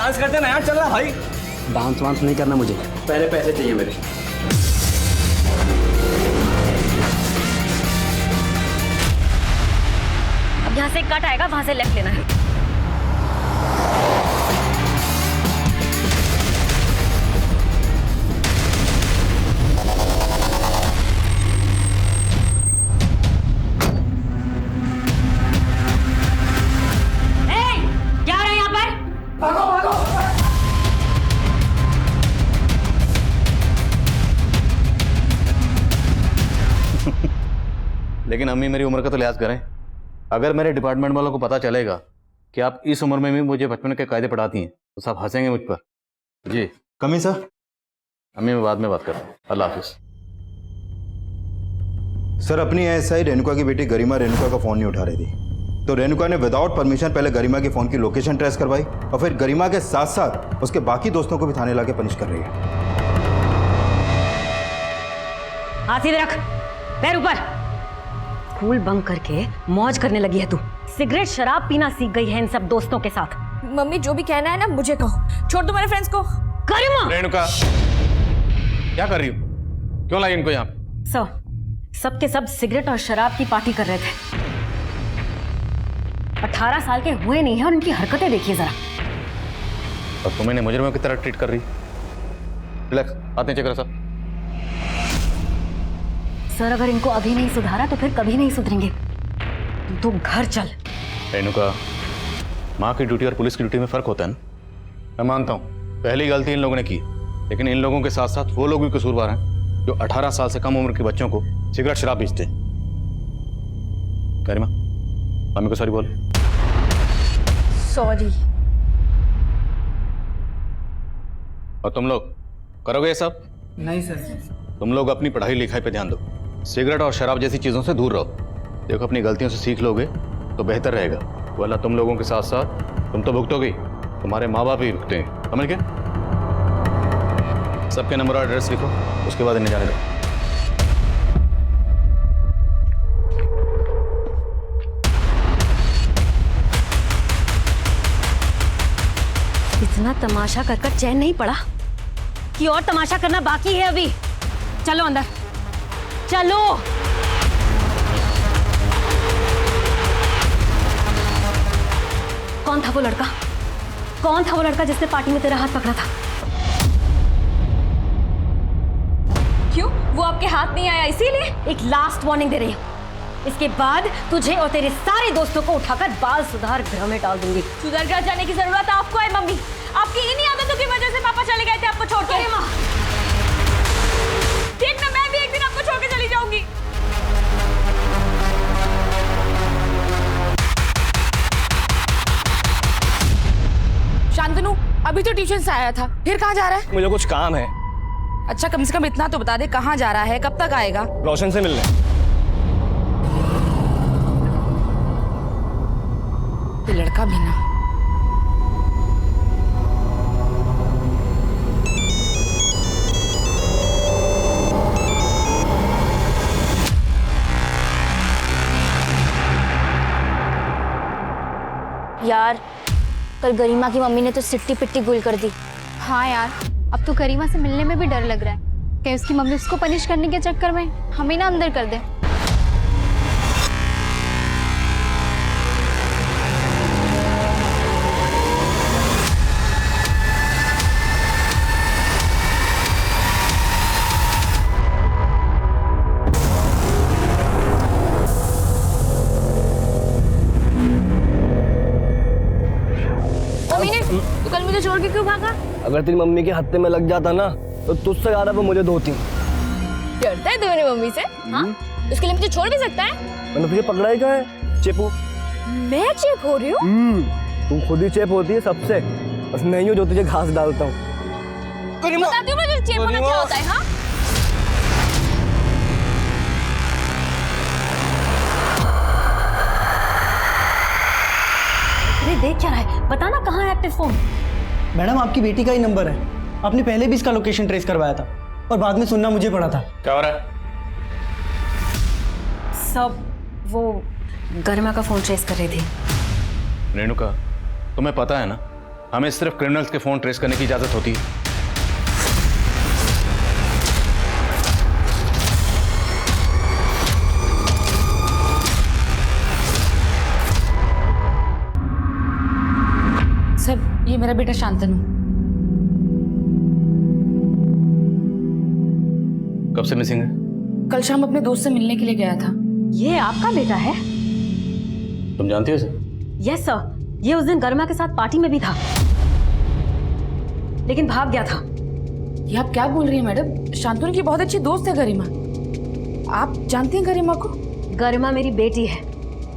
Dance करते नया चल रहा भाई। डांस वांस नहीं करना मुझे, पहले पैसे चाहिए मेरे। अब यहाँ से कट आएगा, वहां से लेफ्ट लेना है। लेकिन अम्मी मेरी उम्र का तो लिहाज करें। अगर मेरे डिपार्टमेंट वालों को पता चलेगा कि आप इस उम्र में भी मुझे बचपन के कायदे पढ़ाती हैं तो सब हंसेंगे मुझ पर। जी कमी सर। अम्मी मैं बाद में बात करता हूँ, अल्लाह हाफिज। सर अपनी एएसआई रेणुका की बेटी गरिमा रेणुका का फ़ोन नहीं उठा रही थी, तो रेणुका ने विदाउट परमिशन पहले गरिमा के फ़ोन की लोकेशन ट्रेस करवाई और फिर गरिमा के साथ साथ उसके बाकी दोस्तों को भी थाने लाके पनिश कर रही है। हाथ सीधे रख, पैर ऊपर। स्कूल बंक करके मौज करने लगी है तू। सिगरेट शराब पीना सीख गई है इन सब दोस्तों के साथ। मम्मी जो भी कहना है ना मुझे कहो, छोड़ दो मेरे फ्रेंड्स को। गरिमा! रेणुका क्या कर रही हो? क्यों लाई इनको यहाँ? सब के सब सिगरेट और शराब की पार्टी कर रहे थे। 18 साल के हुए नहीं है और इनकी हरकतें देखिए जरा। और तुम इन्हें मुजरिमों की तरह ट्रीट कर रही। रिलैक्स, हाथ नीचे करो सर। सर अगर इनको अभी नहीं सुधारा तो फिर कभी नहीं सुधरेंगे। तू घर चल। रेणुका, माँ की ड्यूटी और पुलिस की ड्यूटी में फर्क होता है ना। मैं मानता हूँ पहली गलती इन लोगों ने की, लेकिन इन लोगों के साथ साथ वो लोग भी कसूरवार हैं जो 18 साल से कम उम्र के बच्चों को सिगरेट शराब बेचते हैं। गरिमा, मम्मी को सॉरी बोल। सॉरी। और तुम लोग करोगे ये सब? नहीं सर। तुम लोग अपनी पढ़ाई लिखाई पे ध्यान दो, सिगरेट और शराब जैसी चीजों से दूर रहो। देखो अपनी गलतियों से सीख लोगे तो बेहतर रहेगा, वरना तुम लोगों के साथ साथ तुम तो भुगतोगे, तुम्हारे माँ बाप भी भुगतेंगे। समझ गए? सबके नंबर और एड्रेस लिखो, उसके बाद इन्हें जाने दो। इतना तमाशा कर कर चैन नहीं पड़ा कि और तमाशा करना बाकी है अभी। चलो अंदर चलो। कौन था वो लड़का? कौन था वो लड़का जिसने पार्टी में तेरा हाथ पकड़ा था? क्यों, वो आपके हाथ नहीं आया इसीलिए? एक लास्ट वार्निंग दे रही हूँ, इसके बाद तुझे और तेरे सारे दोस्तों को उठाकर बाल सुधार गृह में डाल दूंगी। सुधर कर जाने की जरूरत आपको है मम्मी। आपकी इन्हीं आदतों की वजह से पापा चले गए थे आपको छोड़ के। ठीक ना, मैं भी एक दिन आपको छोड़ के चली जाऊंगी। शांतनु अभी तो ट्यूशन से आया था, फिर कहाँ जा रहा है? मुझे कुछ काम है। अच्छा कम से कम इतना तो बता दे कहाँ जा रहा है, कब तक आएगा? रोशन से मिलने। ये लड़का भी ना। यार कल गरिमा की मम्मी ने तो सिट्टी पिट्टी गुल कर दी। हाँ यार, अब तो गरिमा से मिलने में भी डर लग रहा है कहीं उसकी मम्मी उसको पनिश करने के चक्कर में हमें ना अंदर कर दे। तू कल मुझे छोड़ के क्यों भागा? अगर तेरी मम्मी के हत्थे में लग जाता ना तो तुझसे ज्यादा वो मुझे धोती। डरता है तू मेरी मम्मी से? हाँ, उसके लिए मुझे छोड़ भी सकता है? मैंने तुझे पकड़ा ही कहा है चेपू। मैं चेप हो रही हूँ? तू खुद ही चेप होती है सबसे, बस नहीं हो जो तुझे घास डालता हूँ। बताती हूँ मुझे चेप होना क्या होता है। हाँ देख क्या रहा है, बताना कहाँ है एक्टिव फोन? मैडम आपकी बेटी का ही नंबर है, आपने पहले भी इसका लोकेशन ट्रेस करवाया था और बाद में सुनना मुझे पड़ा था। क्या हो रहा है? सब वो गरिमा का फोन ट्रेस कर रही थी। रेणुका, तुम्हें पता है ना हमें सिर्फ क्रिमिनल्स के फोन ट्रेस करने की इजाजत होती है। सर, ये मेरा बेटा शांतनु। कब से मिसिंग है? कल शाम अपने दोस्त से मिलने के लिए गया था। ये आपका बेटा है? तुम जानती हो इसे? यस सर, ये उस दिन गरिमा के साथ पार्टी में भी था, लेकिन भाग गया था। ये आप क्या बोल रही हैं मैडम? शांतनु की बहुत अच्छी दोस्त है गरिमा। आप जानती हैं गरिमा को? गरिमा मेरी बेटी है।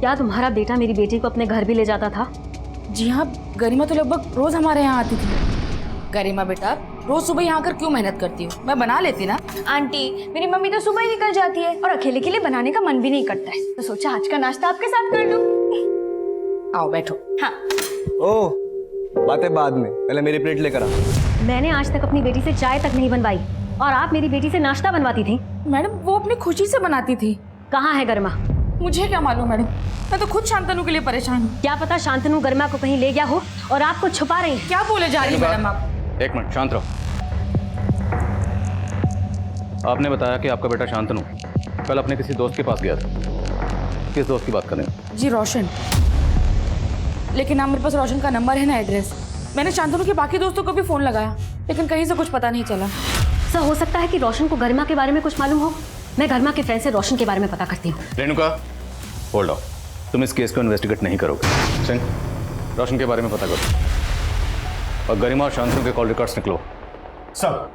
क्या तुम्हारा बेटा मेरी बेटी को अपने घर भी ले जाता था? जी हाँ, गरिमा तो लगभग रोज हमारे यहाँ आती थी। गरिमा बेटा, रोज सुबह यहाँ आकर क्यों मेहनत करती हो? मैं बना लेती ना। आंटी, मेरी मम्मी तो सुबह ही निकल जाती है और अकेले के लिए बनाने का मन भी नहीं करता है, तो सोचा आज का नाश्ता आपके साथ कर लूं। आओ बैठो। हाँ। ओ, बातें बाद में, पहले मेरी प्लेट लेकर आ। मैंने आज तक अपनी बेटी से चाय तक नहीं बनवाई और आप मेरी बेटी से नाश्ता बनवाती थी। मैडम, वो अपनी खुशी से बनाती थी। कहाँ है गरिमा? मुझे क्या मालूम मैडम, मैं तो खुद शांतनु के लिए परेशान हूँ। क्या पता शांतनु गरिमा को कहीं ले गया हो और आपको छुपा रही है। क्या बोले जा रही है मैडम आप? एक मिनट, शांत रहो। आपने बताया कि आपका बेटा शांतनु कल अपने किसी दोस्त के पास गया था। किस दोस्त की बात कर रहे हैं? जी रोशन। लेकिन ना मेरे पास रोशन का नंबर है ना एड्रेस। मैंने शांतनु के बाकी दोस्तों को भी फोन लगाया, लेकिन कहीं से कुछ पता नहीं चला। सर, हो सकता है कि रोशन को गरिमा के बारे में कुछ मालूम हो। मैं गरिमा के फ्रेंड से रोशन के बारे में पता करती हूँ। Renuka, hold on. तुम इस केस को इन्वेस्टिगेट नहीं करोगे। सिंह, रोशन के बारे में पता करो और गरिमा और शांतनु के कॉल रिकॉर्ड्स निकलो। सब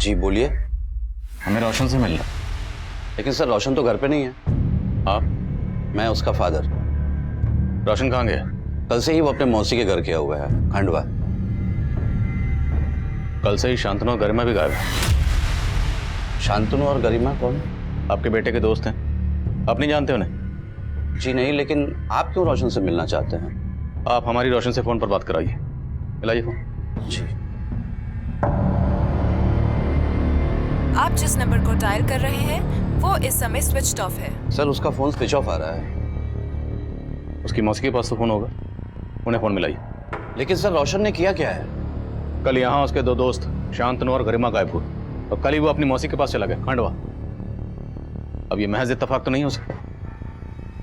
जी बोलिए। हमें रोशन से मिलना। लेकिन सर, रोशन तो घर पे नहीं है। आप? मैं उसका फादर। रोशन कहाँ गया? कल से ही वो अपने मौसी के घर गया हुआ है, खंडवा। कल से ही शांतनु और गरिमा भी गायब है। शांतनु और गरिमा कौन? आपके बेटे के दोस्त हैं। आप नहीं जानते उन्हें? जी नहीं, लेकिन आप क्यों रोशन से मिलना चाहते हैं? आप हमारी रोशन से फोन पर बात कराइए। मिलाइए फोन। जी। आप जिस नंबर को डायल कर रहे हैं वो इस समय स्विच ऑफ है। सर, उसका फोन स्विच ऑफ आ रहा है। उसकी मौसी के पास तो फोन होगा, उन्हें फोन मिलाइए। लेकिन सर, रोशन ने किया क्या है? कल यहाँ उसके दो दोस्त शांतनु और गरिमा गायब हुए और कल ही वो अपनी मौसी के पास चला गया, खंडवा। अब ये महज इत्तेफाक तो नहीं हो सकता।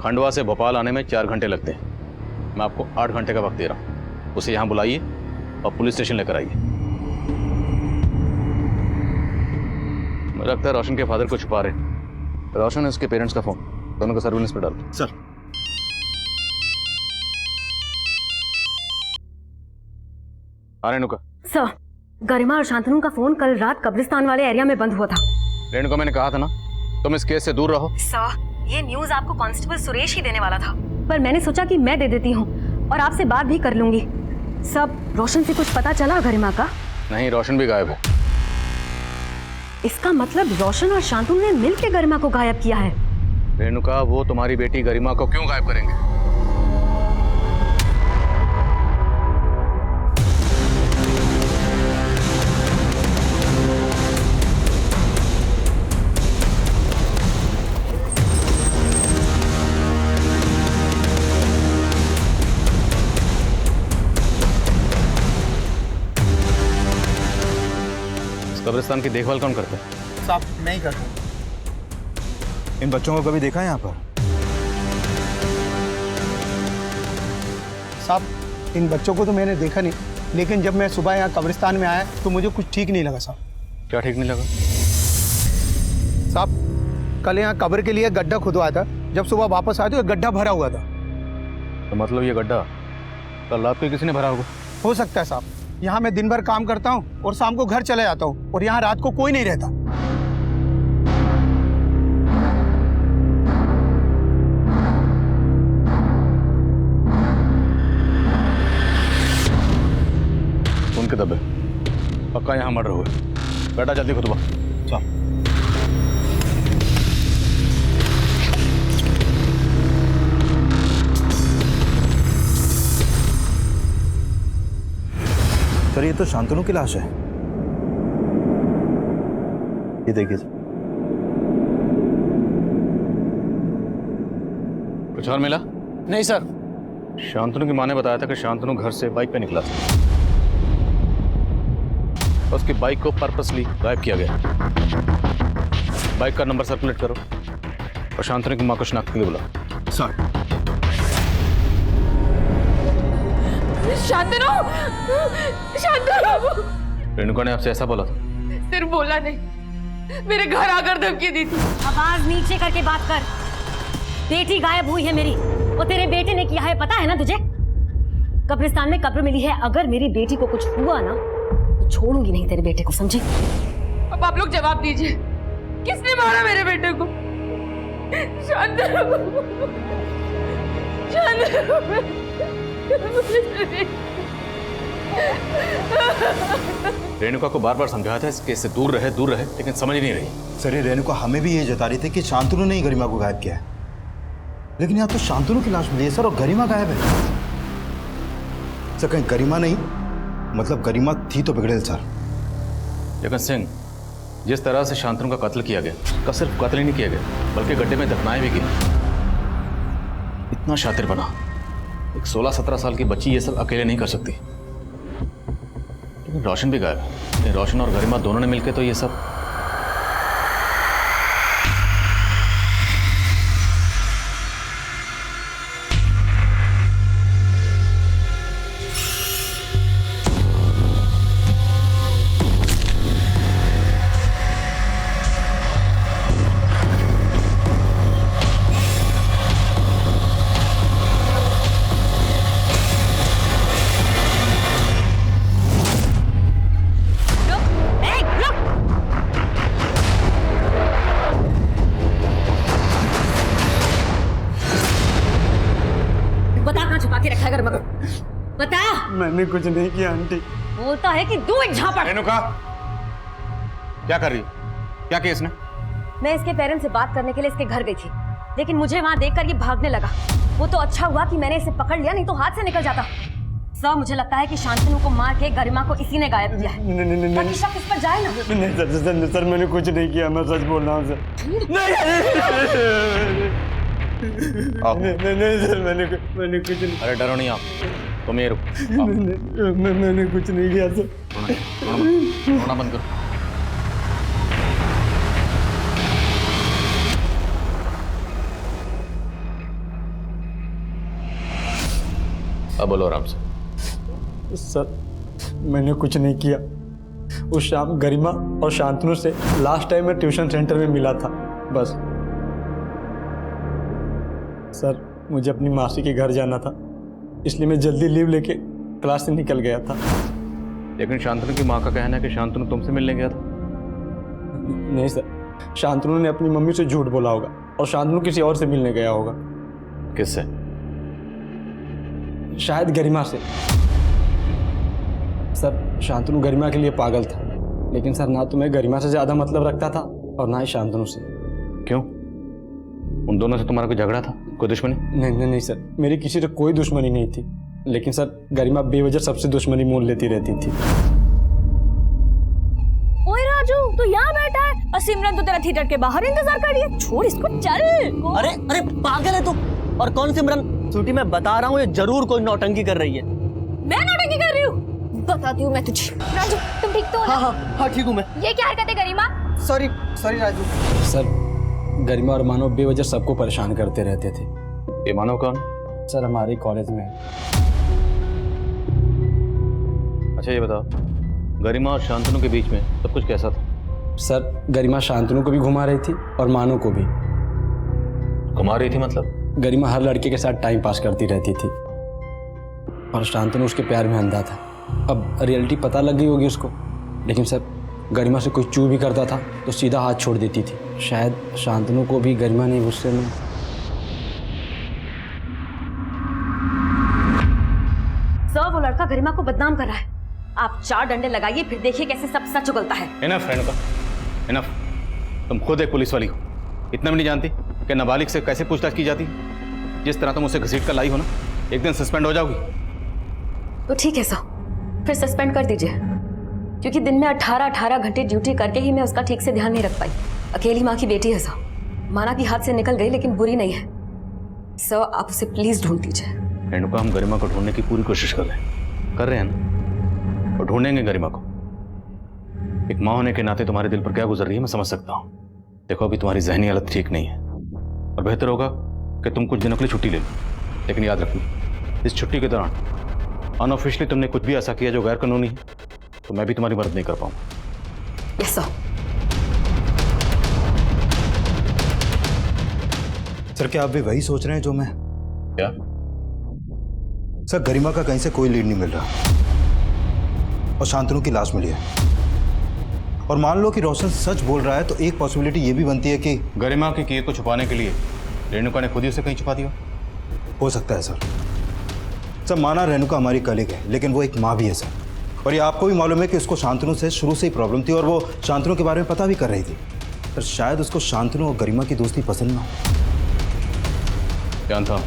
खंडवा से भोपाल आने में 4 घंटे लगते हैं। मैं आपको 8 घंटे का वक्त दे रहा हूँ। उसे यहाँ बुलाइए और पुलिस स्टेशन लेकर आइए। मुझे लगता है रोशन के फादर को छुपा रहे। रोशन है उसके पेरेंट्स का फोन, दोनों को सर्विलेंस पर डालो। सर। रेणुका। सर, गरिमा और शांतनु का फोन कल रात कब्रिस्तान वाले एरिया में बंद हुआ था। रेणुका, मैंने कहा था ना तुम इस केस से दूर रहो। सर, ये न्यूज आपको कांस्टेबल सुरेश ही देने वाला था, पर मैंने सोचा कि मैं दे देती हूँ और आपसे बात भी कर लूंगी। सब रोशन से कुछ पता चला गरिमा का? नहीं, रोशन भी गायब है। इसका मतलब रोशन और शांतनु ने मिलकर गरिमा को गायब किया है। रेणुका, वो तुम्हारी बेटी गरिमा को क्यों गायब करेंगे? कब्रिस्तान की देखभाल कौन करता है? साहब, नहीं करता। इन बच्चों को कभी देखा है यहाँ पर? साहब, इन बच्चों को तो मैंने देखा नहीं, लेकिन जब मैं सुबह यहाँ कब्रिस्तान में आया तो मुझे कुछ ठीक नहीं लगा साहब। क्या ठीक नहीं लगा? साहब, कल यहाँ कब्र के लिए गड्ढा खुदवाया था। जब सुबह वापस आया तो गड्ढा भरा हुआ था। तो मतलब ये गड्ढा कल रात को किसी ने भरा होगा? हो सकता है साहब। यहाँ मैं दिन भर काम करता हूँ और शाम को घर चले जाता हूँ और यहाँ रात को कोई नहीं रहता। उनके दबे पक्का यहाँ मर्डर हुए। बेटा जल्दी खुतबा। चल। सर ये तो शांतनु की लाश है। ये देखिए सर। कुछ और मिला? नहीं सर। शांतनु की माँ ने बताया था कि शांतनु घर से बाइक पे निकला था। उसकी बाइक को पर्पसली गायब किया गया। बाइक का नंबर सर्कुलेट करो और शांतनु की माँ को शनाख्त के लिए बुलाओ। सर शांतनु, शांतनु। रेणुका ने आपसे ऐसा बोला था? सिर्फ बोला नहीं, मेरे घर आकर धमकी दी थी। आवाज नीचे करके बात कर। बेटी गायब हुई है मेरी, वो तेरे बेटे ने किया है, पता है ना तुझे? कब्रिस्तान में कब्र मिली है। अगर मेरी बेटी को कुछ हुआ ना तो छोड़ूंगी नहीं तेरे बेटे को, समझी? अब आप लोग जवाब दीजिए, किसने मारा मेरे बेटे को? शांतनु, शांतनु। रेणुका को बार बार समझाया था इस केस से दूर रहे, लेकिन समझ नहीं रही। सर ये रेणुका हमें भी ये जता रही थी कि शांतनु ने ही गरिमा को गायब किया है, लेकिन यहाँ तो शांतनु की लाश मिली है सर और गरिमा गायब है। सर कहीं गरिमा नहीं, मतलब गरिमा थी तो बिगड़ेल सर। जगन सिंह, जिस तरह से शांतनु का कत्ल किया गया, का सिर्फ कत्ल ही नहीं किया गया बल्कि गड्ढे में दफनाए भी गए। इतना शातिर बना, एक 16-17 साल की बच्ची ये सब अकेले नहीं कर सकती। लेकिन रोशन भी गायब है। रोशन और गरिमा दोनों ने मिलकर तो ये सब। बता। मैंने कुछ नहीं किया आंटी। बोलता है कि तू एक झापड़। रेणुका, क्या कर रही है? क्या किया इसने? मैं इसके पेरेंट्स से बात करने के लिए इसके घर गई थी, लेकिन मुझे वहां देखकर ये भागने लगा। वो तो अच्छा हुआ कि मैंने इसे पकड़ लिया, नहीं तो हाथ से निकल जाता। सर मुझे लगता है कि शांतनु को मार के गरिमा को इसी ने गायब किया है। नहीं ताकि शक इस पर जाए ना। नहीं सर मैंने कुछ नहीं किया, मैं सच बोल रहा हूँ सर। नहीं सर मैंने कुछ नहीं। अरे डरो नहीं आप, तुम ये रुको। मैंने कुछ नहीं किया सर। रोना बंद करो। अब बोलो आराम से। सर मैंने कुछ नहीं किया। उस शाम गरिमा और शांतनु से लास्ट टाइम मैं ट्यूशन सेंटर में मिला था, बस। सर मुझे अपनी मासी के घर जाना था, इसलिए मैं जल्दी लीव लेके क्लास से निकल गया था। लेकिन शांतनु की माँ का कहना है कि शांतनु तुमसे मिलने गया था। नहीं सर, शांतनु ने अपनी मम्मी से झूठ बोला होगा और शांतनु किसी और से मिलने गया होगा। किससे? शायद गरिमा से। सर शांतनु गरिमा के लिए पागल था, लेकिन सर ना तो मैं गरिमा से ज्यादा मतलब रखता था और ना ही शांतनु से। क्यों? उन दोनों से तुम्हारा कोई झगड़ा था, कोई दुश्मनी? नहीं सर, मेरी किसी से कोई दुश्मनी नहीं थी, लेकिन सर गरिमा बेवजह सबसे दुश्मनी मोल लेती रहती थी। ओए राजू, तू यहाँ बैठा है और सिमरन तो तेरा थिएटर के बाहर इंतजार कर रही है। छोड़ इसको, चल। अरे पागल है तू? और कौन सिमरन? छुट्टी मैं बता रहा हूँ, ये जरूर कोई नौटंकी कर रही है। मैं नौटंकी कर रही हूँ? बताती हूँ मैं तुझे। राजू तुम ठीक तो हो ना? हाँ ठीक हूँ मैं। ये क्या हरकत है गरिमा? सॉरी राजू। सर गरिमा और मानव बेवजह सबको परेशान करते रहते थे। ये मानव कौन? सर हमारे कॉलेज में। अच्छा ये बताओ, गरिमा और शांतनु के बीच में सब कुछ कैसा था? सर गरिमा शांतनु को भी घुमा रही थी और मानव को भी। घुमा रही थी मतलब? गरिमा हर लड़के के साथ टाइम पास करती रहती थी और शांतनु उसके प्यार में अंधा था। अब रियलिटी पता लग गई होगी उसको, लेकिन सर गरिमा से कोई चू भी करता था तो सीधा हाथ छोड़ देती थी। शायद शांतनु को भी गरिमा ने गुस्से में। सर वो लड़का गरिमा को बदनाम कर रहा है। आप 4 डंडे लगाइए, फिर देखिए कैसे सब सच उगलता है। Enough Renuka, enough. तुम खुद एक पुलिस वाली हो, इतना भी नहीं जानती कि नाबालिग से कैसे पूछताछ की जाती? जिस तरह तुम उसे घसीट कर लाई हो ना, एक दिन सस्पेंड हो जाओगी। तो ठीक है सर, फिर सस्पेंड कर दीजिए, क्योंकि दिन में 18-18 घंटे ड्यूटी करके ही मैं उसका ठीक से ध्यान नहीं रख पाई। अकेली माँ की बेटी है सर, माना कि हाथ से निकल गई लेकिन बुरी नहीं है सर, आप उसे प्लीज ढूंढ दीजिए। रेणुका, हम गरिमा को ढूंढने की पूरी कोशिश कर रहे हैं ना, और ढूंढेंगे गरिमा को। एक माँ होने के नाते तुम्हारे दिल पर क्या गुजर रही है मैं समझ सकता हूँ। देखो, अभी तुम्हारी जहनी हालत ठीक नहीं है और बेहतर होगा कि तुम कुछ दिनों के लिए छुट्टी ले लो, लेकिन याद रखना इस छुट्टी के दौरान अनऑफिशियली तुमने कुछ भी ऐसा किया जो गैर कानूनी है तो मैं भी तुम्हारी मदद नहीं कर पाऊंगा। Yes sir. सर, क्या आप भी वही सोच रहे हैं जो मैं? क्या? सर, गरिमा का कहीं से कोई लीड नहीं मिल रहा और शांतनु की लाश मिली है। और मान लो कि रोशन सच बोल रहा है तो एक पॉसिबिलिटी ये भी बनती है कि गरिमा के किए को छुपाने के लिए रेणुका ने खुद ही उसे कहीं छुपा दिया। हो सकता है सर। सर, माना रेणुका हमारी कलीग है, लेकिन वो एक माँ भी है सर, और ये आपको भी मालूम है कि उसको शांतनु से शुरू से ही प्रॉब्लम थी और वो शांतनु के बारे में पता भी कर रही थी। पर शायद उसको शांतनु और गरिमा की दोस्ती पसंद ना हो। जानता हूं,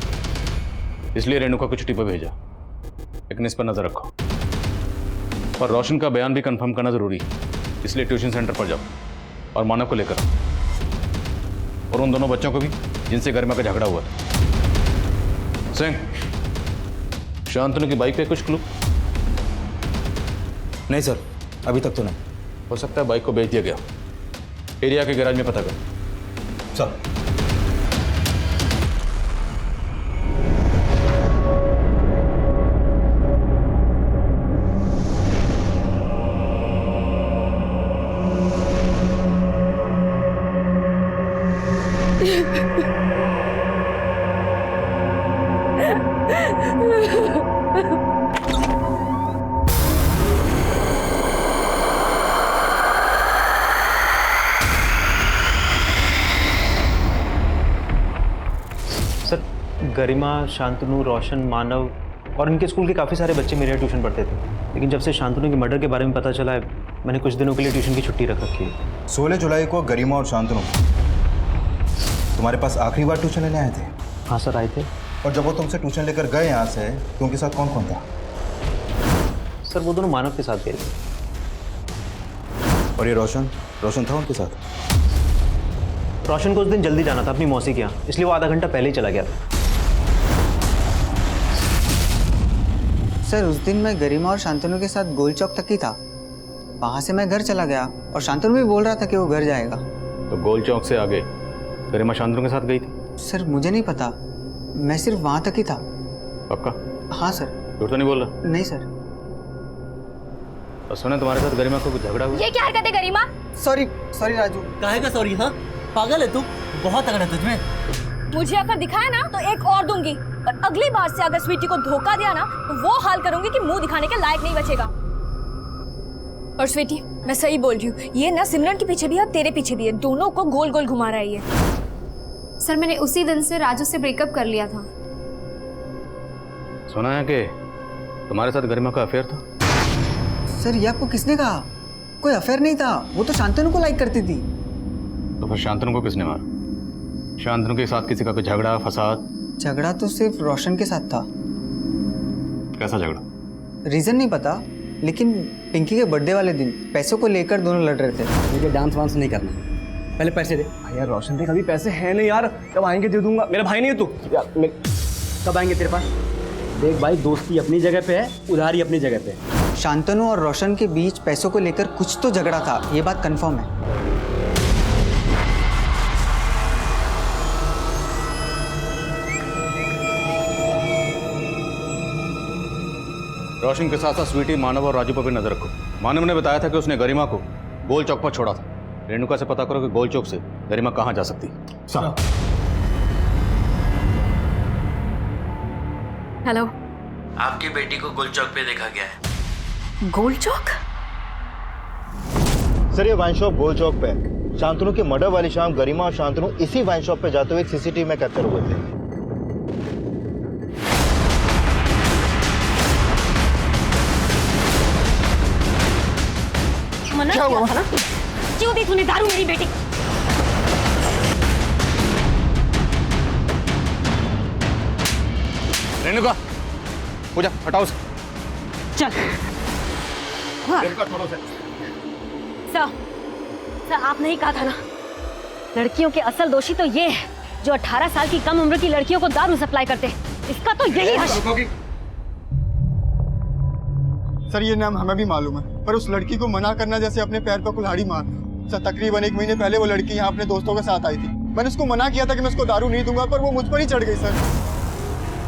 इसलिए रेणुका को छुट्टी पर भेजा, लेकिन इस पर नजर रखो। और रोशन का बयान भी कंफर्म करना जरूरी है, इसलिए ट्यूशन सेंटर पर जाओ और मानव को लेकर आओ, और उन दोनों बच्चों को भी जिनसे गरिमा का झगड़ा हुआ था। सिंह, शांतनु की बाइक पे कुछ क्लू? नहीं सर, अभी तक तो नहीं। हो सकता है बाइक को बेच दिया गया। एरिया के गैराज में पता करो। सर, सर, गरिमा, शांतनु, रोशन, मानव और इनके स्कूल के काफ़ी सारे बच्चे मेरे यहाँ ट्यूशन पढ़ते थे, लेकिन जब से शांतनु के मर्डर के बारे में पता चला है मैंने कुछ दिनों के लिए ट्यूशन की छुट्टी रख रखी है। 16 जुलाई को गरिमा और शांतनु तुम्हारे पास आखिरी बार ट्यूशन लेने आए थे? हाँ सर, आए थे। और जब वो तुमसे ट्यूशन लेकर गए यहाँ से तो उनके साथ कौन कौन था? सर, वो दोनों मानव के साथ गए थे। और ये रोशन था उनके साथ? रोशन को उस दिन जल्दी जाना था अपनी मौसी के यहाँ, इसलिए वो आधा घंटा पहले ही चला गया था। सर, उस दिन मैं गरिमा और शांतनु के साथ गोल चौक तक ही था, वहाँ से मैं घर चला गया और शांतनु भी बोल रहा था कि वो घर जाएगा। तो गोल चौक से आगे गरिमा शांतनु के साथ गई थी? सर, मुझे नहीं पता, मैं सिर्फ वहाँ तक ही था। पक्का? हाँ सर। झूठ तो नहीं बोल रहा? नहीं सर। और सुना तुम्हारे साथ गरिमा को कुछ झगड़ा हुआ? ये क्या हरकत है गरिमा? सॉरी राजू। काहे का सॉरी? हाँ, पागल है तू, बहुत तगड़ा है तुझमें। मुझे अगर दिखाया ना तो एक और दूंगी, और अगली बार से अगर स्वीटी को धोखा दिया ना तो वो हाल करूंगी कि मुंह दिखाने के लायक नहीं बचेगा। और स्वीटी, मैं सही बोल रही हूँ, ये ना सिमरन के पीछे भी है और तेरे पीछे भी है, दोनों को गोल गोल घुमा रहा है ये। सर, मैंने उसी दिन से राजू से ब्रेकअप कर लिया था। सुना है कि तुम्हारे साथ गरिमा का अफेयर था? सर, ये आपको किसने कहा? कोई अफेयर नहीं था, वो तो शांतनु को लाइक करती थी। तो फिर शांतनु को किसने मारा? शांतनु के साथ किसी का कोई झगड़ा, फसाद? झगड़ा तो सिर्फ रोशन के साथ था। कैसा झगड़ा? रीजन नहीं पता, लेकिन पिंकी के बर्थडे वाले दिन पैसों को लेकर दोनों लड़ रहे थे। मुझे डांस वांस नहीं करना, पहले पैसे दे। यार रोशन देख, अभी पैसे हैं नहीं यार, कब आएंगे दे दूंगा। मेरा भाई नहीं है तू यार, कब आएंगे तेरे पास? देख भाई, दोस्ती अपनी जगह पे है, उधारी अपनी जगह पे है। शांतनु और रोशन के बीच पैसों को लेकर कुछ तो झगड़ा था, ये बात कंफर्म है। रोशन के साथ साथ स्वीटी, मानव और राजू पर भी नजर रखो। मानव ने बताया था कि उसने गरिमा को गोल चौक पर छोड़ा था। रेणुका से पता करो कि गोल चौक से गरिमा कहाँ जा सकती है। सर, हेलो, आपकी बेटी को गोल चौक पे देखा गया है। गोल चौक? सर, ये वाइन शॉप गोल चौक पे है। शांतनु के मर्डर वाली शाम गरिमा और शांतनु इसी वाइन शॉप पे जाते हुए एक सीसीटीवी में कैप्चर हुए थे। क्या हुआ था ना? क्यों दी तूने दारू मेरी बेटी? रेणुका, पूजा हटाओ उसे। चल। सर आपने ही कहा था ना, लड़कियों के असल दोषी तो ये है जो 18 साल की कम उम्र की लड़कियों को दारू सप्लाई करते हैं। इसका तो यही हश। सर ये नाम हमें भी मालूम है, पर उस लड़की को मना करना जैसे अपने पैर पर कुल्हाड़ी मारना। सर तकरीबन 1 महीने पहले वो लड़की यहाँ अपने दोस्तों के साथ आई थी। मैंने उसको मना किया था कि मैं उसको दारू नहीं दूंगा, पर वो मुझ पर ही चढ़ गई। सर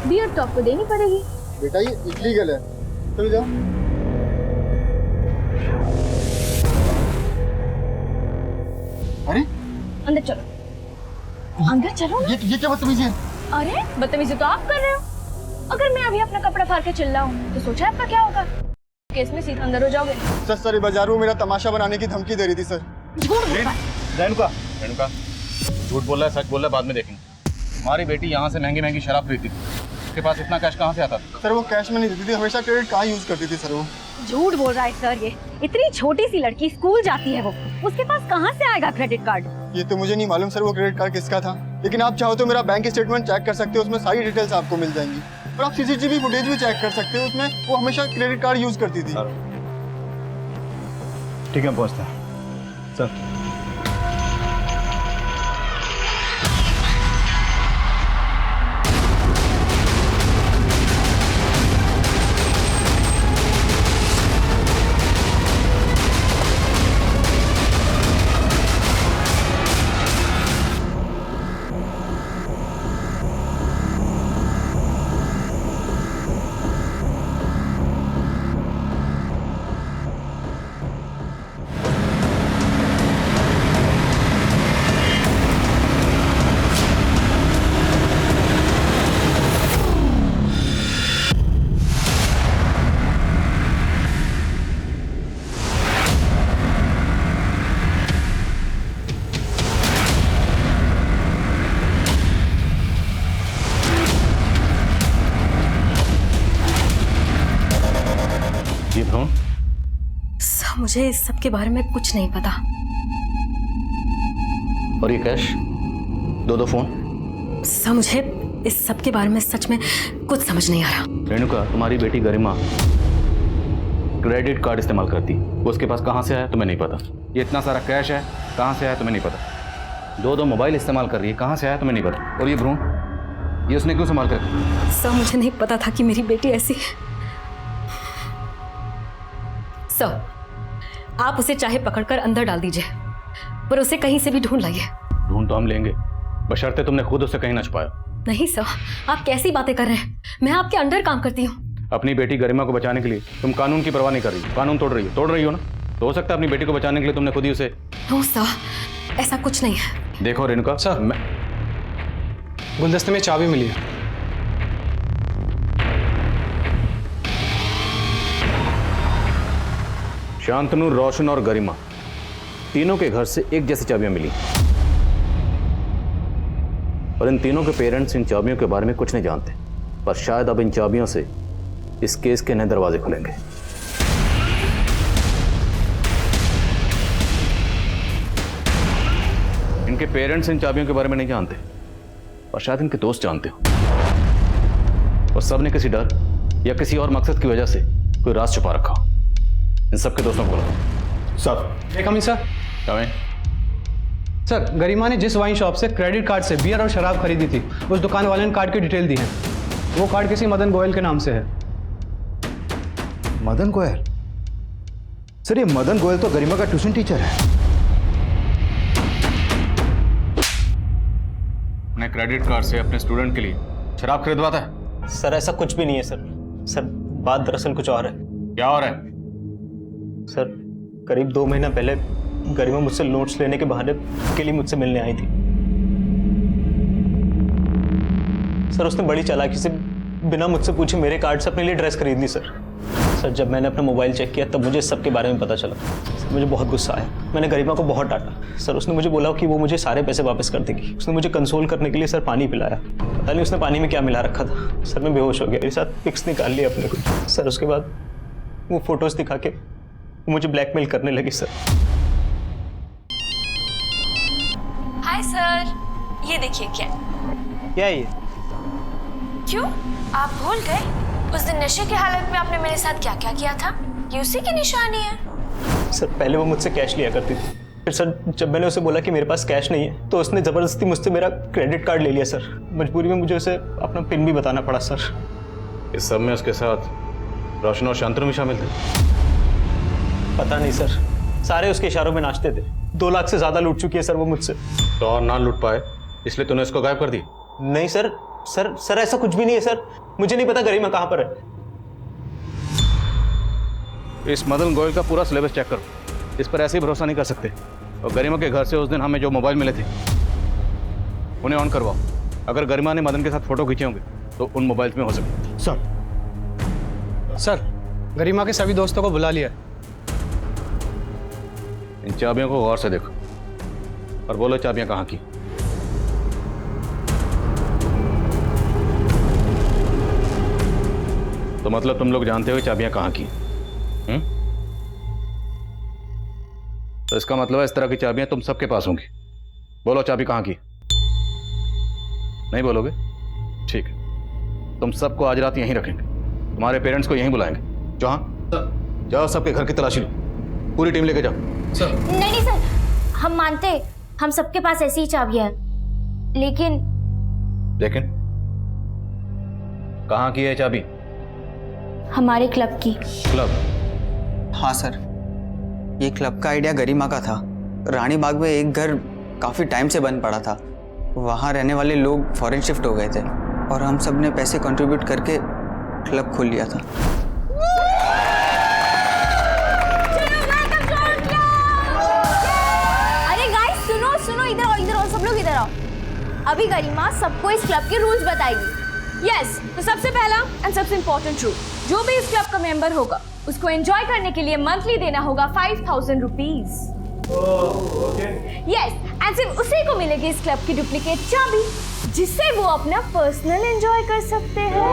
बियर टॉप तो देनी पड़ेगी। बेटा ये इलीगल है, चलो जाओ। अरे अंदर चलो, अंदर चलो। ये क्या बदतमीजी है? अरे बदतमीजी तो आप कर रहे हो। अगर मैं अभी अपना कपड़ा फाड़ के चिल्ला हूँ तो सोचा आपका क्या होगा? केस में सीधा अंदर हो जाओगे। सर बाजार में मेरा तमाशा बनाने की धमकी दे रही थी। सर रेणुका झूठ बोल रहा है, सच बोल रहा है, बाद में देखेंगे। हमारी बेटी यहाँ से महंगी महंगी शराब खरीदती थी, उसके पास इतना कैश कहाँ से आता था? सर वो कैश में नहीं देती थी, हमेशा क्रेडिट कार्ड यूज करती थी। सर वो झूठ बोल रहा है सर। ये इतनी छोटी सी लड़की स्कूल जाती है, वो उसके पास कहाँ से आएगा क्रेडिट कार्ड? ये तो मुझे नहीं मालूम सर वो क्रेडिट कार्ड किसका था, लेकिन आप चाहो तो मेरा बैंक स्टेटमेंट चेक कर सकते हो, उसमें सारी डिटेल्स आपको मिल जाएंगी। और आप सीसीटीवी फुटेज भी चेक कर सकते हो, उसमें वो हमेशा क्रेडिट कार्ड यूज करती थी। ठीक है पहुंचते हैं सर। सर मुझे इस सब के बारे में कुछ नहीं पता। और ये कैश, दो फोन? सर मुझे इस सब के बारे में सच में कुछ समझ नहीं आ रहा। रेणुका तुम्हारी बेटी गरिमा क्रेडिट कार्ड इस्तेमाल करती, वो उसके पास कहाँ से आया तुम्हें नहीं पता। ये इतना सारा कैश है कहाँ से आया तुम्हें नहीं पता। दो मोबाइल इस्तेमाल कर रही है, कहाँ से आया तुम्हें नहीं पता। और ये भ्रूण, ये उसने क्यों संभाल कर? सर मुझे नहीं पता था कि मेरी बेटी ऐसी। सर आप उसे चाहे पकड़कर अंदर डाल दीजिए, पर उसे कहीं से भी ढूंढ लाइए। ढूंढ तो हम लेंगे, बशर्ते तुमने खुद उसे कहीं न छुपाया। नहीं सर, आप कैसी बातें कर रहे हैं? मैं आपके अंडर काम करती हूँ। अपनी बेटी गरिमा को बचाने के लिए तुम कानून की परवाह नहीं कर रही, कानून तोड़ रही हो ना। तो हो सकता है अपनी बेटी को बचाने के लिए तुमने खुद ही उसे। नो सर, ऐसा कुछ नहीं है। देखो रेणुका सर गुलदस्ते में चाबी मिली है। शांतनु, रोशन और गरिमा तीनों के घर से एक जैसी चाबियां मिली, और इन तीनों के पेरेंट्स इन चाबियों के बारे में कुछ नहीं जानते। पर शायद अब इन चाबियों से इस केस के नए दरवाजे खुलेंगे। इनके पेरेंट्स इन चाबियों के बारे में नहीं जानते, और शायद इनके दोस्त जानते हो, और सब ने किसी डर या किसी और मकसद की वजह से कोई राज छुपा रखा हो। इन सबके दोस्तों को बोला। सर एक सर सर गरिमा ने जिस वाइन शॉप से क्रेडिट कार्ड से बियर और शराब खरीदी थी, उस दुकान वाले ने कार्ड की डिटेल दी है। वो कार्ड किसी मदन गोयल के नाम से है। मदन गोयल? सर ये मदन गोयल तो गरिमा का ट्यूशन टीचर है। अपने क्रेडिट कार्ड से अपने स्टूडेंट के लिए शराब खरीदवाता है? सर ऐसा कुछ भी नहीं है सर। सर बात दरअसल कुछ और है। क्या और है? सर करीब 2 महीना पहले गरिमा मुझसे नोट्स लेने के बहाने के लिए मुझसे मिलने आई थी। सर उसने बड़ी चालाकी से बिना मुझसे पूछे मेरे कार्ड से अपने लिए ड्रेस खरीद ली। सर जब मैंने अपना मोबाइल चेक किया तब मुझे इस सब के बारे में पता चला। सर मुझे बहुत गुस्सा आया। मैंने गरिमा को बहुत डांटा। सर उसने मुझे बोला कि वो मुझे सारे पैसे वापस कर देगी। उसने मुझे कंसोल करने के लिए सर पानी पिलाया। पता नहीं उसने पानी में क्या मिला रखा था। सर मैं बेहोश हो गया। मेरे साथ पिक्स निकाल लिया अपने को। सर उसके बाद वो फोटोज दिखा के मुझे ब्लैकमेल करने लगी। सर हाय सर, ये देखिए क्या है ये? क्यों आप भूल गए उस दिन नशे की हालत में आपने मेरे साथ क्या क्या किया था? ये उसी की निशानी है। सर पहले वो मुझसे कैश लिया करती थी, फिर सर जब मैंने उसे बोला कि मेरे पास कैश नहीं है तो उसने ज़बरदस्ती मुझसे मेरा क्रेडिट कार्ड ले लिया सर। मजबूरी में मुझे उसे अपना पिन भी बताना पड़ा सर। इस सब में उसके साथ रोशन और शांतनु भी शामिल थे? पता नहीं सर, सारे उसके इशारों में नाचते थे। 2 लाख से ज़्यादा लूट चुकी है सर वो मुझसे। तो और ना लूट पाए इसलिए तूने इसको गायब कर दी? नहीं सर, सर ऐसा कुछ भी नहीं है सर। मुझे नहीं पता गरिमा कहाँ पर है। इस मदन गोयल का पूरा सिलेबस चेक करो, इस पर ऐसे ही भरोसा नहीं कर सकते। और गरिमा के घर से उस दिन हमें जो मोबाइल मिले थे उन्हें ऑन करवाओ। अगर गरिमा ने मदन के साथ फोटो खींचे होंगे तो उन मोबाइल्स में हो सकते। सर गरिमा के सभी दोस्तों को बुला लिया। इन चाबियों को गौर से देखो और बोलो चाबियां कहाँ की। तो मतलब तुम लोग जानते हो चाबियां कहाँ की? तो इसका मतलब है इस तरह की चाबियां तुम सबके पास होंगी। बोलो चाबी कहाँ की? नहीं बोलोगे? ठीक है, तुम सबको आज रात यहीं रखेंगे। तुम्हारे पेरेंट्स को यहीं बुलाएंगे। जाओ सबके घर की तलाशी लो, पूरी टीम लेके जाओ। नहीं सर, हम मानते, हम सबके पास ऐसी ही चाबियां हैं, लेकिन कहाँ की है चाबी? हमारे क्लब की। क्लब? हाँ सर, ये क्लब का आइडिया गरिमा का था। रानी बाग में एक घर काफ़ी टाइम से बंद पड़ा था, वहाँ रहने वाले लोग फॉरेन शिफ्ट हो गए थे और हम सब ने पैसे कंट्रीब्यूट करके क्लब खोल लिया था। अरे गाइस सुनो, इधर आओ, सब लोग इधर आओ। अभी गरिमा सबको इस क्लब के रूल्स बताएगी। यस, तो सबसे पहला एंड सबसे इम्पोर्टेंट रूल, जो भी इस क्लब का मेंबर होगा उसको एंजॉय करने के लिए मंथली देना होगा 5000 रुपीज। यस, एंड सिर्फ उसी को मिलेगी इस क्लब की डुप्लीकेट चाबी, जिससे वो अपना पर्सनल एंजॉय कर सकते हैं।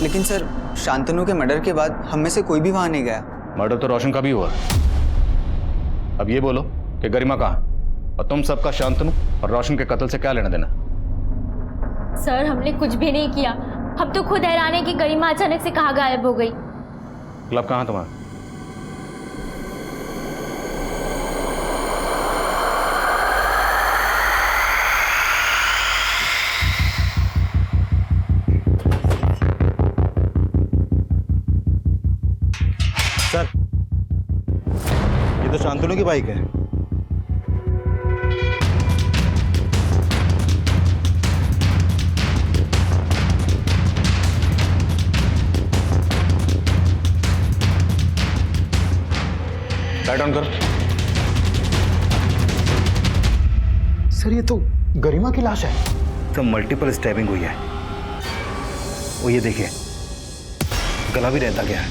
लेकिन सर, शांतनु के मर्डर के बाद हम में से कोई भी वहां नहीं गया। मर्डर तो रोशन का भी हुआ। अब ये बोलो कि गरिमा कहाँ, और तुम सबका शांतनु और रोशन के कत्ल से क्या लेना देना? सर हमने कुछ भी नहीं किया, हम तो खुद हैरान है कि गरिमा अचानक से कहाँ गायब हो गई। क्लब कहाँ तुम्हारा? सर, ये तो शांतनु की बाइक है। लाइट ऑन करो। सर ये तो गरिमा की लाश है। तो मल्टीपल स्टैबिंग हुई है। वो ये देखिए, गला भी रहता गया है।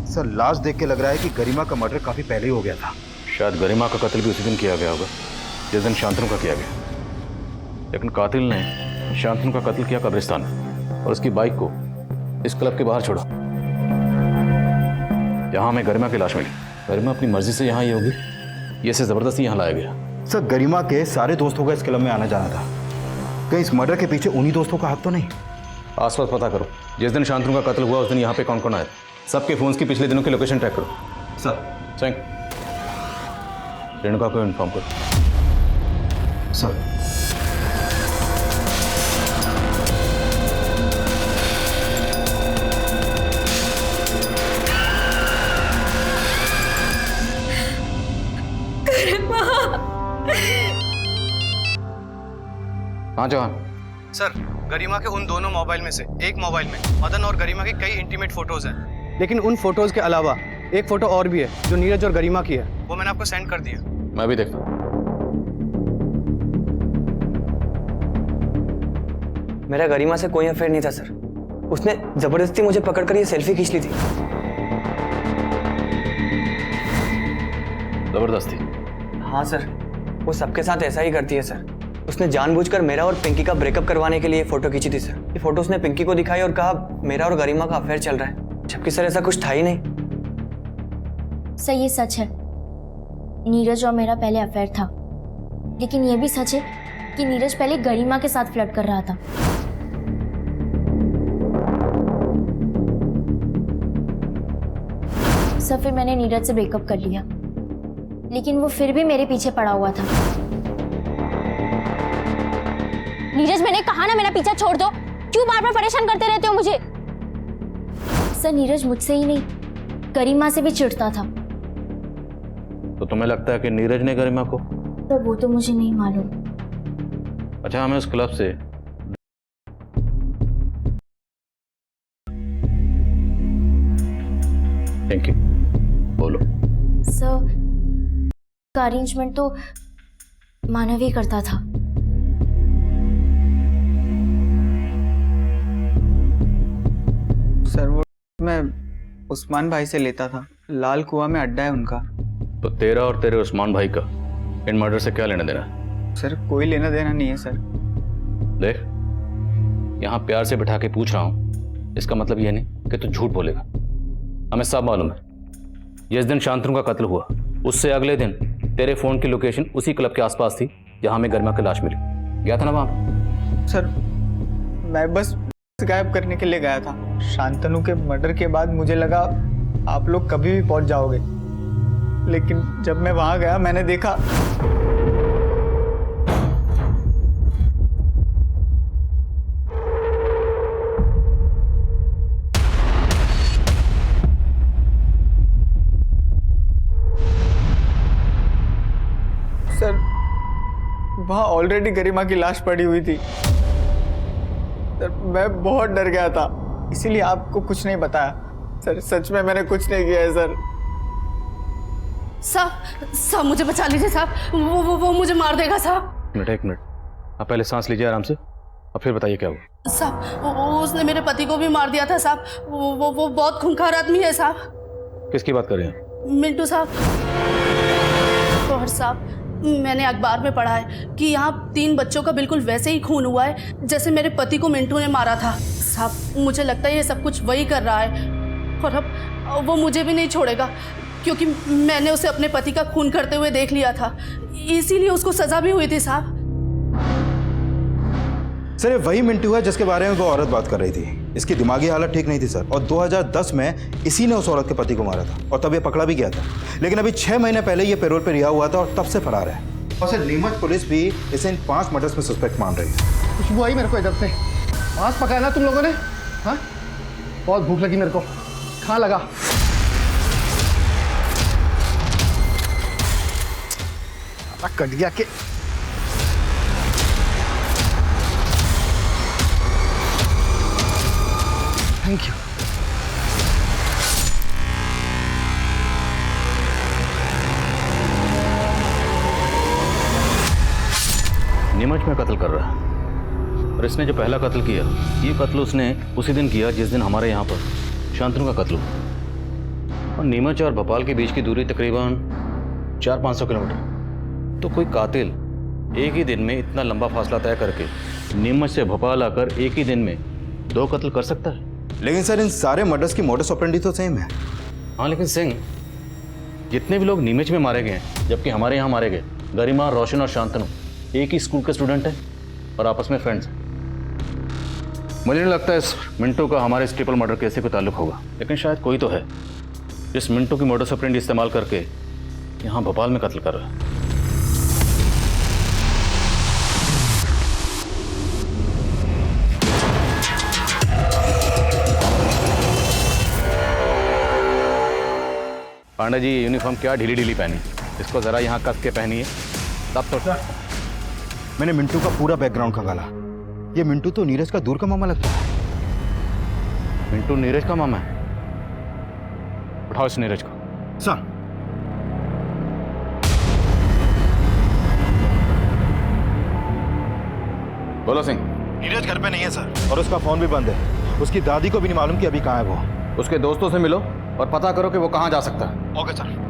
सर लाश देख के लग रहा है कि गरिमा का मर्डर काफी पहले ही हो गया था। शायद गरिमा का कत्ल भी उसी दिन किया गया होगा जिस दिन शांतनु का किया गया। लेकिन कातिल ने शांतनु का कत्ल किया कब्रिस्तान में और उसकी बाइक को इस क्लब के बाहर छोड़ा, जहां हमें गरिमा की लाश मिली। गरिमा अपनी मर्जी से यहाँ आई होगी, ये इसे जबरदस्ती यहाँ लाया गया। सर गरिमा के सारे दोस्तों का इस क्लब में आना जाना था, कहीं इस मर्डर के पीछे उन्हीं दोस्तों का हाथ तो नहीं? आसपास पता करो, जिस दिन शांतनु का कत्ल हुआ उस दिन यहाँ पे कौन कौन आया, सबके फोन्स की पिछले दिनों की लोकेशन ट्रैक करो। सर सिंह, रेणुका को इन्फॉर्म करो। सर हाँ जवान। सर गरिमा के उन दोनों मोबाइल में से एक मोबाइल में मदन और गरिमा के कई इंटीमेट फोटोज हैं, लेकिन उन फोटोज के अलावा एक फोटो और भी है जो नीरज और गरिमा की है, वो मैंने आपको सेंड कर दिया। मैं भी देखता हूँ। मेरा गरिमा से कोई अफेयर नहीं था सर, उसने जबरदस्ती मुझे पकड़कर ये सेल्फी खींच ली थी। जबरदस्ती? हाँ सर, वो सबके साथ ऐसा ही करती है सर। उसने जानबूझकर मेरा और पिंकी का ब्रेकअप करवाने के लिए फोटो खींची थी सर। ये फोटो उसने पिंकी को दिखाई और कहा मेरा और गरिमा का अफेयर चल रहा है, जबकि सर ऐसा कुछ था ही नहीं। सर ये सच है, नीरज और मेरा पहले अफेयर था, लेकिन ये भी सच है कि नीरज पहले गरिमा के साथ फ्लर्ट कर रहा था। सर फिर मैंने नीरज से ब्रेकअप कर लिया, लेकिन वो फिर भी मेरे पीछे पड़ा हुआ था। नीरज, मैंने कहा ना मेरा पीछा छोड़ दो, क्यों बार बार परेशान करते रहते हो मुझे? सर नीरज मुझसे ही नहीं, गरिमा से भी चिढ़ता था। तो तुम्हें लगता है कि नीरज ने गरिमा को? तो वो तो मुझे नहीं मालूम। अच्छा, हमें उस क्लब से थैंक यू बोलो। सर का अरेंजमेंट तो मानव ही करता था। सर वो मैं उस्मान भाई से लेता था, लाल कुआं में अड्डा है उनका। तो तेरा और तेरे उस्मान भाई का इन मर्डर से क्या लेना देना? सर कोई लेना देना नहीं है सर। देख, यहाँ प्यार से बिठा के पूछ रहा हूँ, इसका मतलब यह नहीं कि तू झूठ बोलेगा। हमें सब मालूम है, जिस दिन शांतनु का कत्ल हुआ उससे अगले दिन तेरे फोन की लोकेशन उसी क्लब के आसपास थी जहां हमें गरिमा की लाश मिली। गया था ना वहां? सर मैं बस गायब करने के लिए गया था। शांतनु के मर्डर के बाद मुझे लगा आप लोग कभी भी पहुंच जाओगे, लेकिन जब मैं वहां गया मैंने देखा सर वहां ऑलरेडी गरिमा की लाश पड़ी हुई थी। सर मैं बहुत डर गया था, इसीलिए आपको कुछ नहीं बताया। सर सच में मैंने कुछ नहीं किया है सर। साहब मुझे बचा लीजिए साहब, वो मुझे मार देगा साहब। एक मिनट, आप पहले सांस लीजिए आराम से और फिर बताइए क्या हुआ। साहब उसने मेरे पति को भी मार दिया था साहब। वो बहुत खूंखार आदमी है साहब। किसकी बात कर रहे हैं? मिंटू साहब। और साहब मैंने अखबार में पढ़ा है कि यहाँ 3 बच्चों का बिल्कुल वैसे ही खून हुआ है जैसे मेरे पति को मिंटू ने मारा था। साहब मुझे लगता है ये सब कुछ वही कर रहा है, और अब वो मुझे भी नहीं छोड़ेगा, क्योंकि मैंने उसे अपने पति का खून करते हुए देख लिया था, इसीलिए उसको सजा भी हुई थी साहब। सर ये वही मिंटू है जिसके बारे में वो औरत बात कर रही थी। इसकी दिमागी हालत ठीक नहीं थी सर, और 2010 में इसी ने उस औरत के पति को मारा था और तब ये पकड़ा भी गया था। लेकिन अभी 6 महीने पहले ये पैरोल पे रिहा हुआ था और तब से फरार है। और सर नीमच पुलिस भी इसे इन 5 मर्डर्स में सस्पेक्ट मान रही है। खुशबू आई मेरे को इधर से। मांस पकाया ना तुम लोगों ने? हाँ बहुत भूख लगी मेरे को, खा लगा। कट गया के थैंक यू। नीमच में कत्ल कर रहा है, और इसने जो पहला कत्ल किया ये कत्ल उसने उसी दिन किया जिस दिन हमारे यहाँ पर शांतनु का कत्ल हुआ। और नीमच और भोपाल के बीच की दूरी तकरीबन 400-500 किलोमीटर। तो कोई कातिल एक ही दिन में इतना लंबा फासला तय करके नीमच से भोपाल आकर एक ही दिन में 2 कत्ल कर सकता है? लेकिन सर इन सारे मर्डर्स की मोडस ऑपरेंडी तो सेम है। हाँ लेकिन सिंह, जितने भी लोग नीमच में मारे गए हैं जबकि हमारे यहाँ मारे गए, गरिमा, रोशन और शांतनु एक ही स्कूल के स्टूडेंट हैं और आपस में फ्रेंड्स हैं। मुझे नहीं लगता इस मिंटू का हमारे इस ट्रिपल मर्डर केस से कोई ताल्लुक होगा, लेकिन शायद कोई तो है जिस मिंटू की मोडस ऑपरेंडी इस्तेमाल करके यहाँ भोपाल में कत्ल कर रहा है। पांडा जी, ये यूनिफॉर्म क्या ढीली ढीली पहनी, इसको ज़रा यहाँ कस के पहनिए तब तो। मैंने मिंटू का पूरा बैकग्राउंड खंगाला। ये मिंटू तो नीरज का दूर का मामा लगता है। मिंटू नीरज का मामा है? उठाओ इस नीरज को। सर बोलो सिंह। नीरज घर पे नहीं है सर, और उसका फोन भी बंद है। उसकी दादी को भी नहीं मालूम कि अभी कहाँ है वो। उसके दोस्तों से मिलो और पता करो कि वो कहाँ जा सकता है। Okay sir.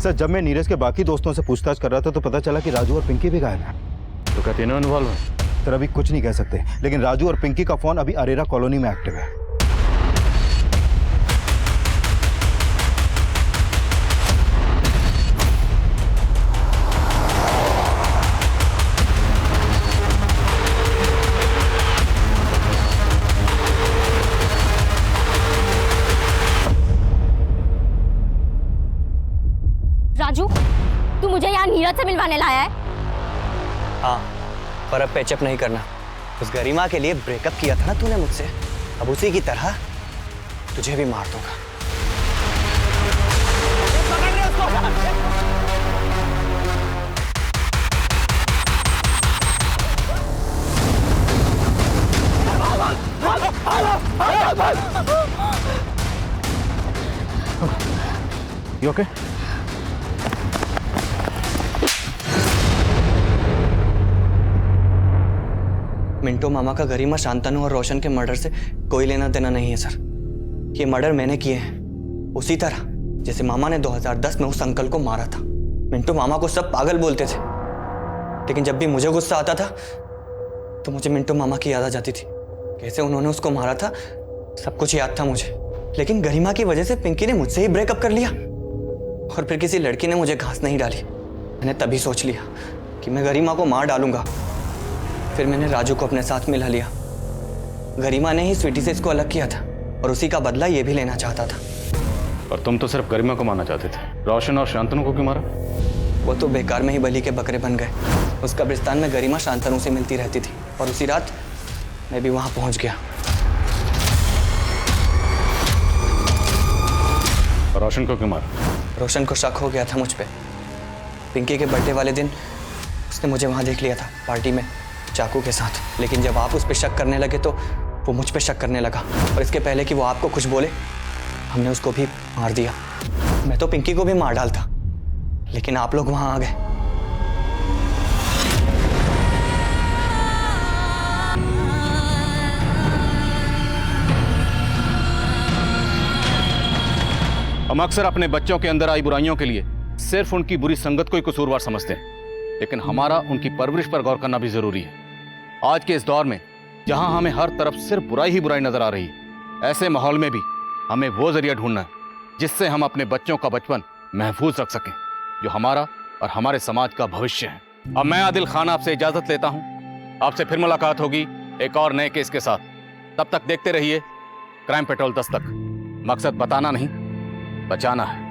सर जब मैं नीरज के बाकी दोस्तों से पूछताछ कर रहा था तो पता चला कि राजू और पिंकी भी गायब हैं। तो क्या तीनों इन्वॉल्व हैं? सर अभी कुछ नहीं कह सकते, लेकिन राजू और पिंकी का फोन अभी अरेरा कॉलोनी में एक्टिव है। राजू, तू मुझे यहाँ नीरज से मिलवाने लाया है? हाँ, पर अब पैचअप नहीं करना। उस गरिमा के लिए ब्रेकअप किया था ना तूने मुझसे, अब उसी की तरह तुझे भी मार दूंगा। You okay? मिंटो मामा का गरिमा, शांतनु और रोशन के मर्डर से कोई लेना देना नहीं है सर। ये मर्डर मैंने किए हैं, उसी तरह जैसे मामा ने 2010 में उस अंकल को मारा था। मिंटो मामा को सब पागल बोलते थे, लेकिन जब भी मुझे गुस्सा आता था तो मुझे मिंटो मामा की याद आ जाती थी। कैसे उन्होंने उसको मारा था सब कुछ याद था मुझे। लेकिन गरिमा की वजह से पिंकी ने मुझसे ही ब्रेकअप कर लिया और फिर किसी लड़की ने मुझे घास नहीं डाली। मैंने तभी सोच लिया कि मैं गरिमा को मार डालूंगा। फिर मैंने राजू को अपने साथ मिला लिया। गरिमा ने ही स्वीटी से इसको अलग किया था और उसी का बदला ये भी लेना चाहता था। और तुम तो सिर्फ गरिमा को मारना चाहते थे, रोशन और शांतनु को क्यों मारा? वो तो बेकार में ही बलि के बकरे बन गए। उस कब्रिस्तान में गरिमा शांतनु से मिलती रहती थी और उसी रात मैं भी वहां पहुंच गया। रोशन को क्यों मारा? रोशन को शक हो गया था मुझ पे। पिंकी के बर्थडे वाले दिन उसने मुझे वहां देख लिया था पार्टी में चाकू के साथ। लेकिन जब आप उस पर शक करने लगे तो वो मुझ पे शक करने लगा और इसके पहले कि वो आपको कुछ बोले हमने उसको भी मार दिया। मैं तो पिंकी को भी मार डालता, लेकिन आप लोग वहां आ गए। हम अक्सर अपने बच्चों के अंदर आई बुराइयों के लिए सिर्फ उनकी बुरी संगत को ही कसूरवार समझते हैं, लेकिन हमारा उनकी परवरिश पर गौर करना भी जरूरी है। आज के इस दौर में जहां हमें हर तरफ सिर्फ बुराई ही बुराई नजर आ रही है, ऐसे माहौल में भी हमें वो जरिया ढूंढना है जिससे हम अपने बच्चों का बचपन महफूज रख सकें, जो हमारा और हमारे समाज का भविष्य है। अब मैं आदिल खान आपसे इजाजत लेता हूं। आपसे फिर मुलाकात होगी एक और नए केस के साथ। तब तक देखते रहिए क्राइम पेट्रोल 10 तक। मकसद बताना नहीं, बचाना है।